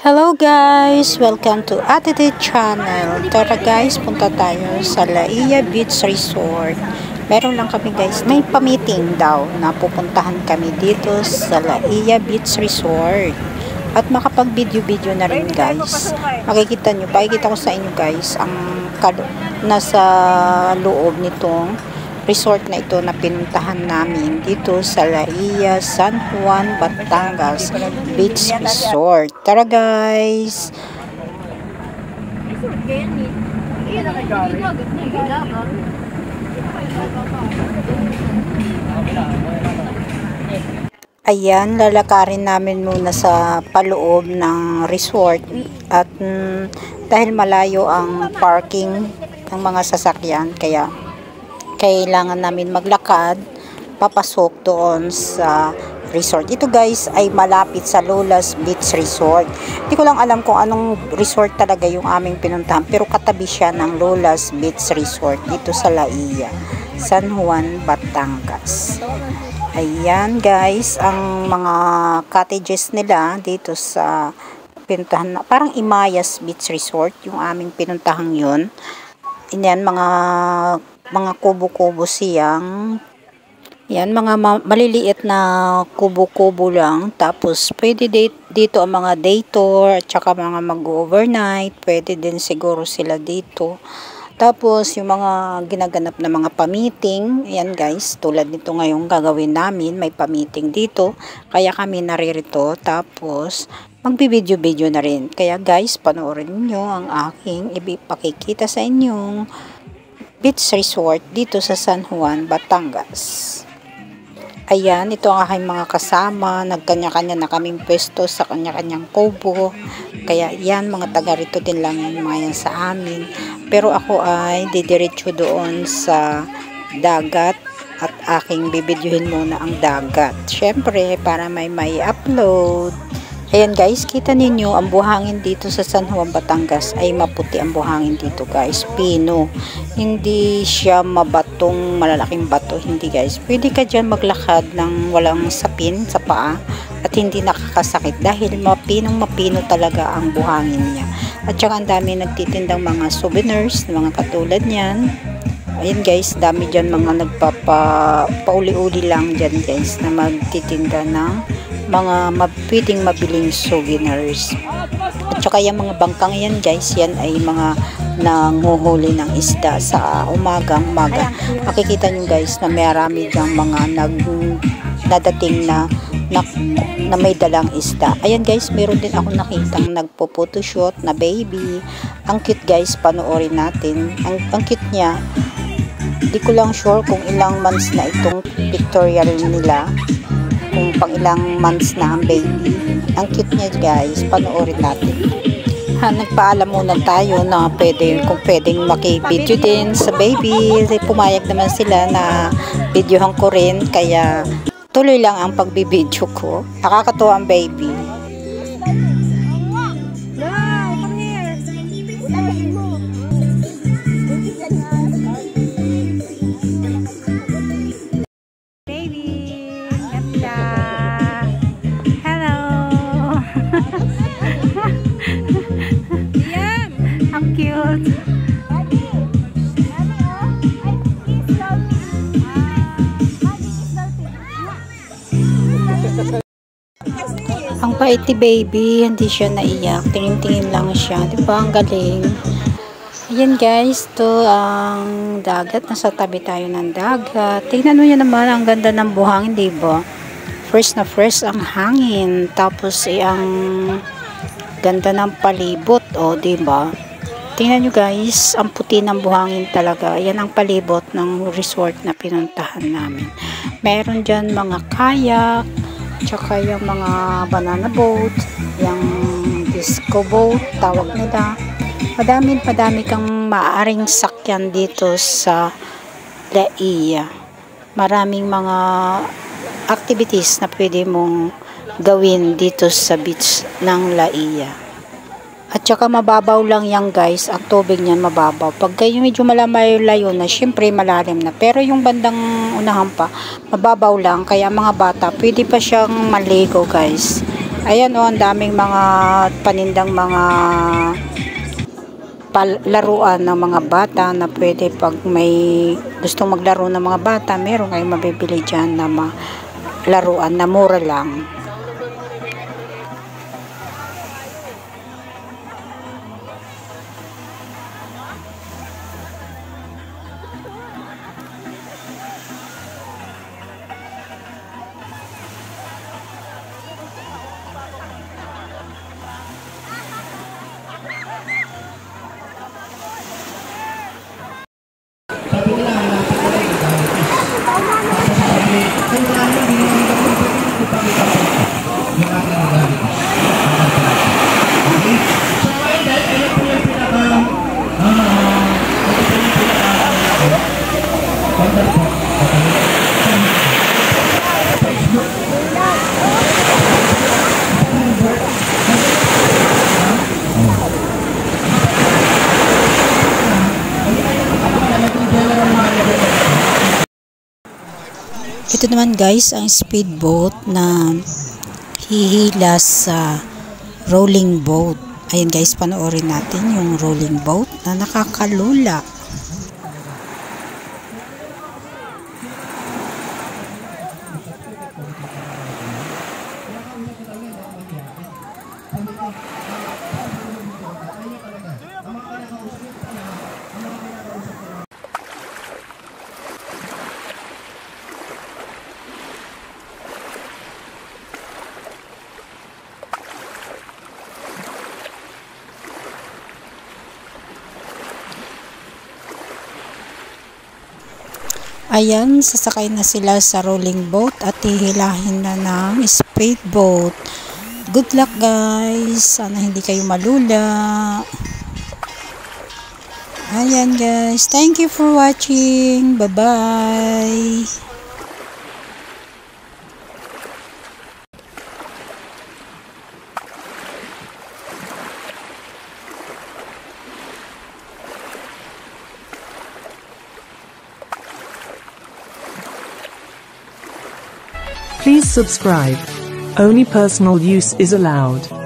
Hello guys! Welcome to Attitude Channel. Tara guys, punta tayo sa Laia Beach Resort. Meron lang kami guys, may pa-meeting daw na pupuntahan kami dito sa Laia Beach Resort. At makapag-video-video na rin guys. Pakikita ko sa inyo guys ang nasa loob nitong resort na ito na pinuntahan namin dito sa Laia, San Juan, Batangas Beach Resort. Tara guys! Ayan, lalakarin namin muna sa paloob ng resort at dahil malayo ang parking ng mga sasakyan, kaya kailangan namin maglakad papasok doon sa resort. Ito guys ay malapit sa Lola's Beach Resort. Hindi ko lang alam kung anong resort talaga yung aming pinuntahan, pero katabi siya ng Lola's Beach Resort dito sa Laia, San Juan, Batangas. Ayan guys, ang mga cottages nila dito sa pinuntahan, parang Imayas Beach Resort yung aming pinuntahang yun. Yan, mga kubo-kubo siyang, yan, mga maliliit na kubo-kubo lang. Tapos pwede dito ang mga day tour at saka mga mag-overnight, pwede din siguro sila dito. Tapos yung mga ginaganap na mga pa-meeting, yan guys, tulad nito ngayong gagawin namin, may pa-meeting dito, kaya kami naririto. Tapos magbi-video-video na rin, kaya guys, panoorin niyo ang aking ipakikita sa inyong beach resort dito sa San Juan, Batangas. Ayan, ito ang aking mga kasama. Nagkanya-kanya na kaming pwesto sa kanya-kanyang kubo. Kaya yan, mga taga rito din lang yung mga yan sa amin. Pero ako ay didiretso doon sa dagat at aking bibidyohin muna ang dagat. Syempre, para may upload. Ayan guys, kita ninyo ang buhangin dito sa San Juan, Batangas ay maputi ang buhangin dito guys, pino. Hindi siya mabatong malalaking bato, hindi guys. Pwede ka dyan maglakad ng walang sapin sa paa at hindi nakakasakit dahil mapino talaga ang buhangin niya. At saka ang dami nagtitindang mga souvenirs, mga katulad niyan. Ayan guys, dami dyan mga pauli-uli lang dyan guys na magtitinda ng mga pwedeng mabiling souvenirs. At saka yung mga bangkang yan guys, yan ay mga nanguhuli ng isda sa umaga. Makikita nyo guys na marami dyang mga nadating na may dalang isda. Ayan guys, meron din ako nakitang nagpo-photoshoot na baby. Ang cute guys, panoorin natin. Ang cute niya. Di ko lang sure kung ilang months na itong pictorial nila, kung pang ilang months na ang baby. Ang cute niya guys, panoorin natin. Nagpaalam muna tayo na kung pwedeng makibidyo din sa baby. Pumayag naman sila na videohan ko rin, kaya tuloy lang ang pagbibidyo ko. Nakakatuwa ang baby. Cute. Ang bait ni baby, hindi siya naiyak, tingin-tingin lang siya, diba? Ang galing. Ayan guys, to ang dagat, nasa tabi tayo ng dagat. Tingnan mo yan naman, ang ganda ng buhangin, diba? Fresh na fresh ang hangin, tapos ang ganda ng palibot, o diba? Tingnan nyo guys, ang puti ng buhangin talaga. Yan ang palibot ng resort na pinuntahan namin. Meron dyan mga kayak, tsaka yung mga banana boat, yung disco boat, tawag nila. Madami kang maaaring sakyan dito sa Laia. Maraming mga activities na pwede mong gawin dito sa beach ng Laia. At saka mababaw lang yan guys, ang tubig niyan mababaw. Pag kayo medyo malayo na, syempre malalim na. Pero yung bandang unahan pa, mababaw lang. Kaya mga bata, pwede pa siyang maligo guys. Ayan o, ang daming mga panindang mga laruan ng mga bata na pwede pag may gustong maglaro ng mga bata, meron kayong mabibili dyan na laruan na mura lang. Ito naman guys, ang speedboat na hihila sa rolling boat. Ayan guys, panoorin natin yung rolling boat na nakakalula. Ayan, sasakay na sila sa rolling boat at hihilahin na ng speedboat. Good luck guys. Sana hindi kayo malula. Ayan guys. Thank you for watching. Bye-bye. Please subscribe. Only personal use is allowed.